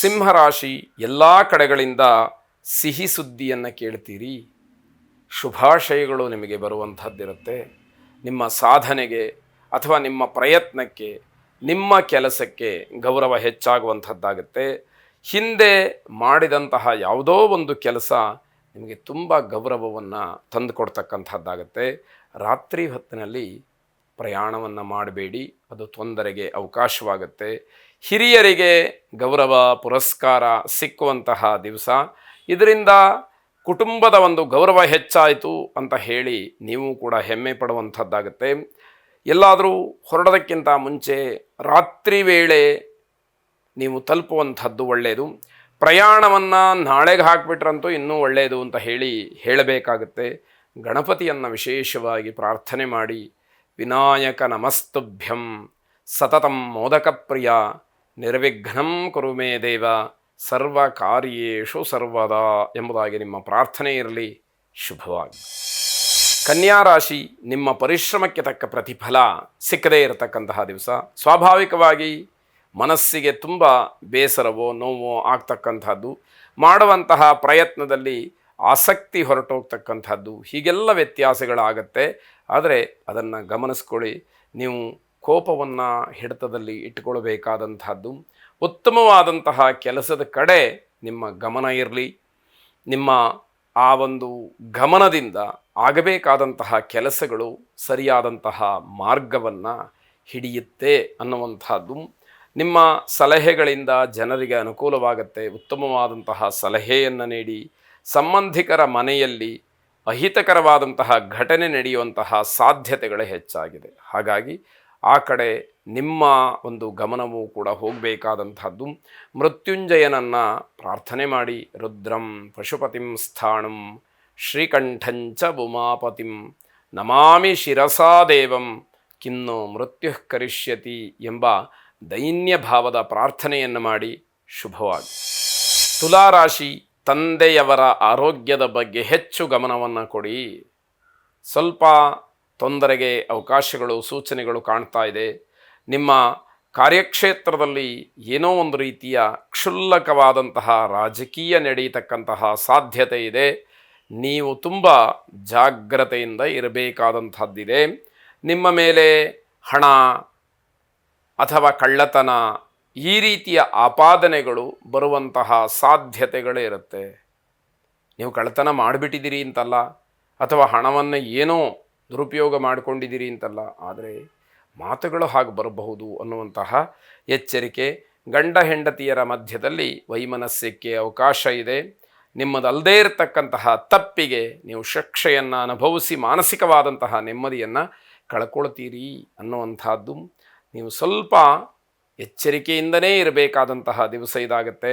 ಸಿಂಹರಾಶಿ, ಎಲ್ಲ ಕಡೆಗಳಿಂದ ಸಿಹಿ ಸುದ್ದಿಯನ್ನು ಕೇಳ್ತೀರಿ. ಶುಭಾಶಯಗಳು ನಿಮಗೆ ಬರುವಂಥದ್ದಿರುತ್ತೆ. ನಿಮ್ಮ ಸಾಧನೆಗೆ ಅಥವಾ ನಿಮ್ಮ ಪ್ರಯತ್ನಕ್ಕೆ, ನಿಮ್ಮ ಕೆಲಸಕ್ಕೆ ಗೌರವ ಹೆಚ್ಚಾಗುವಂಥದ್ದಾಗುತ್ತೆ. ಹಿಂದೆ ಮಾಡಿದಂತಹ ಯಾವುದೋ ಒಂದು ಕೆಲಸ ನಿಮಗೆ ತುಂಬ ಗೌರವವನ್ನು ತಂದುಕೊಡ್ತಕ್ಕಂಥದ್ದಾಗುತ್ತೆ. ರಾತ್ರಿ ಹೊತ್ತಿನಲ್ಲಿ ಪ್ರಯಾಣವನ್ನು ಮಾಡಬೇಡಿ, ಅದು ತೊಂದರೆಗೆ ಅವಕಾಶವಾಗುತ್ತೆ. ಹಿರಿಯರಿಗೆ ಗೌರವ ಪುರಸ್ಕಾರ ಸಿಕ್ಕುವಂತಹ ದಿವಸ. ಇದರಿಂದ ಕುಟುಂಬದ ಒಂದು ಗೌರವ ಹೆಚ್ಚಾಯಿತು ಅಂತ ಹೇಳಿ ನೀವು ಕೂಡ ಹೆಮ್ಮೆ ಪಡುವಂಥದ್ದಾಗುತ್ತೆ. ಎಲ್ಲಾದರೂ ಹೊರಡೋದಕ್ಕಿಂತ ಮುಂಚೆ ರಾತ್ರಿ ವೇಳೆ ನೀವು ತಲುಪುವಂಥದ್ದು ಒಳ್ಳೆಯದು. ಪ್ರಯಾಣವನ್ನು ನಾಳೆಗೆ ಹಾಕಿಬಿಟ್ರಂತೂ ಇನ್ನೂ ಒಳ್ಳೆಯದು ಅಂತ ಹೇಳಬೇಕಾಗುತ್ತೆ. ಗಣಪತಿಯನ್ನು ವಿಶೇಷವಾಗಿ ಪ್ರಾರ್ಥನೆ ಮಾಡಿ. ವಿನಾಯಕ ನಮಸ್ತುಭ್ಯಂ ಸತತಂ ಮೋದಕ ಪ್ರಿಯ ನಿರ್ವಿಘ್ನಂ ಕುರು ಮೇ ದೇವ ಸರ್ವ ಕಾರ್ಯೇಷು ಸರ್ವದಾ ಎಂಬುದಾಗಿ ನಿಮ್ಮ ಪ್ರಾರ್ಥನೆ ಇರಲಿ. ಶುಭವಾಗಿ. ಕನ್ಯಾ ರಾಶಿ, ನಿಮ್ಮ ಪರಿಶ್ರಮಕ್ಕೆ ತಕ್ಕ ಪ್ರತಿಫಲ ಸಿಕ್ಕದೇ ಇರತಕ್ಕಂತಹ ದಿವಸ. ಸ್ವಾಭಾವಿಕವಾಗಿ ಮನಸ್ಸಿಗೆ ತುಂಬ ಬೇಸರವೋ ನೋವೋ ಆಗ್ತಕ್ಕಂಥದ್ದು, ಮಾಡುವಂತಹ ಪ್ರಯತ್ನದಲ್ಲಿ ಆಸಕ್ತಿ ಹೊರಟೋಗ್ತಕ್ಕಂಥದ್ದು, ಹೀಗೆಲ್ಲ ವ್ಯತ್ಯಾಸಗಳಾಗತ್ತೆ. ಆದರೆ ಅದನ್ನು ಗಮನಿಸ್ಕೊಳ್ಳಿ. ನೀವು ಕೋಪವನ್ನು ಹಿಡಿತದಲ್ಲಿ ಇಟ್ಟುಕೊಳ್ಬೇಕಾದಂಥದ್ದು. ಉತ್ತಮವಾದಂತಹ ಕೆಲಸದ ಕಡೆ ನಿಮ್ಮ ಗಮನ ಇರಲಿ. ನಿಮ್ಮ ಆ ಒಂದು ಗಮನದಿಂದ ಆಗಬೇಕಾದಂತಹ ಕೆಲಸಗಳು ಸರಿಯಾದಂತಹ ಮಾರ್ಗವನ್ನು ಹಿಡಿಯುತ್ತೆ ಅನ್ನುವಂಥದ್ದು. ನಿಮ್ಮ ಸಲಹೆಗಳಿಂದ ಜನರಿಗೆ ಅನುಕೂಲವಾಗುತ್ತೆ. ಉತ್ತಮವಾದಂತಹ ಸಲಹೆಯನ್ನು ನೀಡಿ. ಸಂಬಂಧಿಕರ ಮನೆಯಲ್ಲಿ ಅಹಿತಕರವಾದಂತಹ ಘಟನೆ ನಡೆಯುವಂತಹ ಸಾಧ್ಯತೆಗಳೇ ಹೆಚ್ಚಾಗಿದೆ. ಹಾಗಾಗಿ ಆ ಕಡೆ ನಿಮ್ಮ ಒಂದು ಗಮನವೂ ಕೂಡ ಹೋಗಬೇಕಾದಂಥದ್ದು. ಮೃತ್ಯುಂಜಯನನ್ನು ಪ್ರಾರ್ಥನೆ ಮಾಡಿ. ರುದ್ರಂ ಪಶುಪತಿಂ ಸ್ಥಾಣಂ ಶ್ರೀಕಂಠಂಚ ಉಮಾಪತಿಂ ನಮಾಮಿ ಶಿರಸಾ ದೇವಂ ಕಿನ್ನು ಮೃತ್ಯು ಕರಿಷ್ಯತಿ ಎಂಬ ದೈನ್ಯ ಭಾವದ ಪ್ರಾರ್ಥನೆಯನ್ನು ಮಾಡಿ. ಶುಭವಾಗಿ. ತುಲಾರಾಶಿ, ತಂದೆಯವರ ಆರೋಗ್ಯದ ಬಗ್ಗೆ ಹೆಚ್ಚು ಗಮನವನ್ನು ಕೊಡಿ. ಸ್ವಲ್ಪ ತೊಂದರೆಗೆ ಅವಕಾಶಗಳು, ಸೂಚನೆಗಳು ಕಾಣ್ತಾ ಇದೆ. ನಿಮ್ಮ ಕಾರ್ಯಕ್ಷೇತ್ರದಲ್ಲಿ ಏನೋ ಒಂದು ರೀತಿಯ ಕ್ಷುಲ್ಲಕವಾದಂತಹ ರಾಜಕೀಯ ನಡೆಯತಕ್ಕಂತಹ ಸಾಧ್ಯತೆ ಇದೆ. ನೀವು ತುಂಬ ಜಾಗ್ರತೆಯಿಂದ ಇರಬೇಕಾದಂಥದ್ದಿದೆ. ನಿಮ್ಮ ಮೇಲೆ ಹಣ ಅಥವಾ ಕಳ್ಳತನ ಈ ರೀತಿಯ ಆಪಾದನೆಗಳು ಬರುವಂತಹ ಸಾಧ್ಯತೆಗಳೇ ಇರುತ್ತೆ. ನೀವು ಕಳ್ಳತನ ಮಾಡಿಬಿಟ್ಟಿದ್ದೀರಿ ಅಂತಲ್ಲ, ಅಥವಾ ಹಣವನ್ನು ಏನೋ ದುರುಪಯೋಗ ಮಾಡಿಕೊಂಡಿದ್ದೀರಿ ಅಂತಲ್ಲ, ಆದರೆ ಮಾತುಗಳು ಹಾಗೆ ಬರಬಹುದು ಅನ್ನುವಂತಹ ಎಚ್ಚರಿಕೆ. ಗಂಡ ಹೆಂಡತಿಯರ ಮಧ್ಯದಲ್ಲಿ ವೈಮನಸ್ಯಕ್ಕೆ ಅವಕಾಶ ಇದೆ. ನಿಮ್ಮದಲ್ಲದೇ ಇರತಕ್ಕಂತಹ ತಪ್ಪಿಗೆ ನೀವು ಶಿಕ್ಷೆಯನ್ನು ಅನುಭವಿಸಿ ಮಾನಸಿಕವಾದಂತಹ ನೆಮ್ಮದಿಯನ್ನು ಕಳ್ಕೊಳ್ತೀರಿ ಅನ್ನುವಂಥದ್ದು. ನೀವು ಸ್ವಲ್ಪ ಎಚ್ಚರಿಕೆಯಿಂದನೇ ಇರಬೇಕಾದಂತಹ ದಿವಸ ಇದಾಗುತ್ತೆ.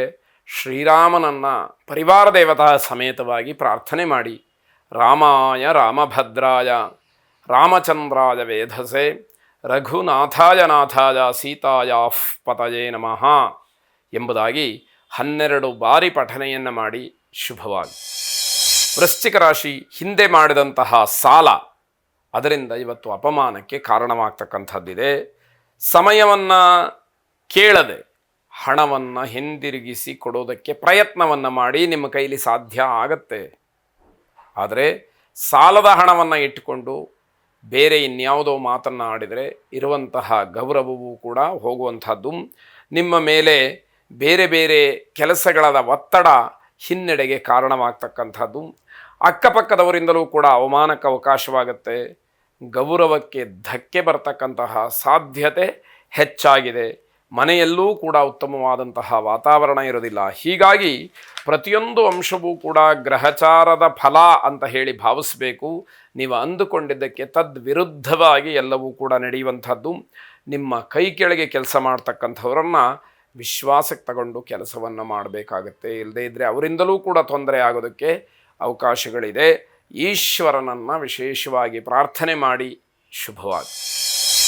ಶ್ರೀರಾಮನನ್ನು ಪರಿವಾರ ದೇವತಾ ಸಮೇತವಾಗಿ ಪ್ರಾರ್ಥನೆ ಮಾಡಿ. ರಾಮಾಯ ರಾಮಭದ್ರಾಯ ರಾಮಚಂದ್ರಾಯ ವೇಧಸೆ ರಘುನಾಥಾಯ ನಾಥಾಯ ಸೀತಾಯಾಃ ಪತಯೇ ನಮಃ ಎಂಬುದಾಗಿ 12 ಬಾರಿ ಪಠನೆಯನ್ನು ಮಾಡಿ. ಶುಭವಾಗಿ. ವೃಶ್ಚಿಕ ರಾಶಿ, ಹಿಂದೆ ಮಾಡಿದಂತಹ ಸಾಲ ಅದರಿಂದ ಇವತ್ತು ಅಪಮಾನಕ್ಕೆ ಕಾರಣವಾಗ್ತಕ್ಕಂಥದ್ದಿದೆ. ಸಮಯವನ್ನು ಕೇಳದೆ ಹಣವನ್ನು ಹಿಂದಿರುಗಿಸಿ ಕೊಡೋದಕ್ಕೆ ಪ್ರಯತ್ನವನ್ನು ಮಾಡಿ. ನಿಮ್ಮ ಕೈಲಿ ಸಾಧ್ಯ ಆಗತ್ತೆ. ಆದರೆ ಸಾಲದ ಹಣವನ್ನು ಇಟ್ಟುಕೊಂಡು ಬೇರೆ ಇನ್ಯಾವುದೋ ಮಾತನ್ನು ಆಡಿದರೆ ಇರುವಂತಹ ಗೌರವವೂ ಕೂಡ ಹೋಗುವಂಥದ್ದು. ನಿಮ್ಮ ಮೇಲೆ ಬೇರೆ ಬೇರೆ ಕೆಲಸಗಳ ಒತ್ತಡ ಹಿನ್ನಡೆಗೆ ಕಾರಣವಾಗ್ತಕ್ಕಂಥದ್ದು. ಅಕ್ಕಪಕ್ಕದವರಿಂದಲೂ ಕೂಡ ಅವಮಾನಕ್ಕೆ ಅವಕಾಶವಾಗುತ್ತೆ. ಗೌರವಕ್ಕೆ ಧಕ್ಕೆ ಬರ್ತಕ್ಕಂತಹ ಸಾಧ್ಯತೆ ಹೆಚ್ಚಾಗಿದೆ. ಮನೆಯಲ್ಲೂ ಕೂಡ ಉತ್ತಮವಾದಂತಹ ವಾತಾವರಣ ಇರೋದಿಲ್ಲ. ಹೀಗಾಗಿ ಪ್ರತಿಯೊಂದು ಅಂಶವೂ ಕೂಡ ಗ್ರಹಚಾರದ ಫಲ ಅಂತ ಹೇಳಿ ಭಾವಿಸಬೇಕು. ನೀವು ಅಂದುಕೊಂಡಿದ್ದಕ್ಕೆ ತದ್ವಿರುದ್ಧವಾಗಿ ಎಲ್ಲವೂ ಕೂಡ ನಡೆಯುವಂಥದ್ದು. ನಿಮ್ಮ ಕೈ ಕೆಳಗೆ ಕೆಲಸ ಮಾಡ್ತಕ್ಕಂಥವರನ್ನು ವಿಶ್ವಾಸಕ್ಕೆ ತಗೊಂಡು ಕೆಲಸವನ್ನು ಮಾಡಬೇಕಾಗತ್ತೆ. ಇಲ್ಲದೇ ಇದ್ದರೆ ಅವರಿಂದಲೂ ಕೂಡ ತೊಂದರೆ ಆಗೋದಕ್ಕೆ ಅವಕಾಶಗಳಿದೆ. ಈಶ್ವರನನ್ನು ವಿಶೇಷವಾಗಿ ಪ್ರಾರ್ಥನೆ ಮಾಡಿ. ಶುಭವಾಗಿ.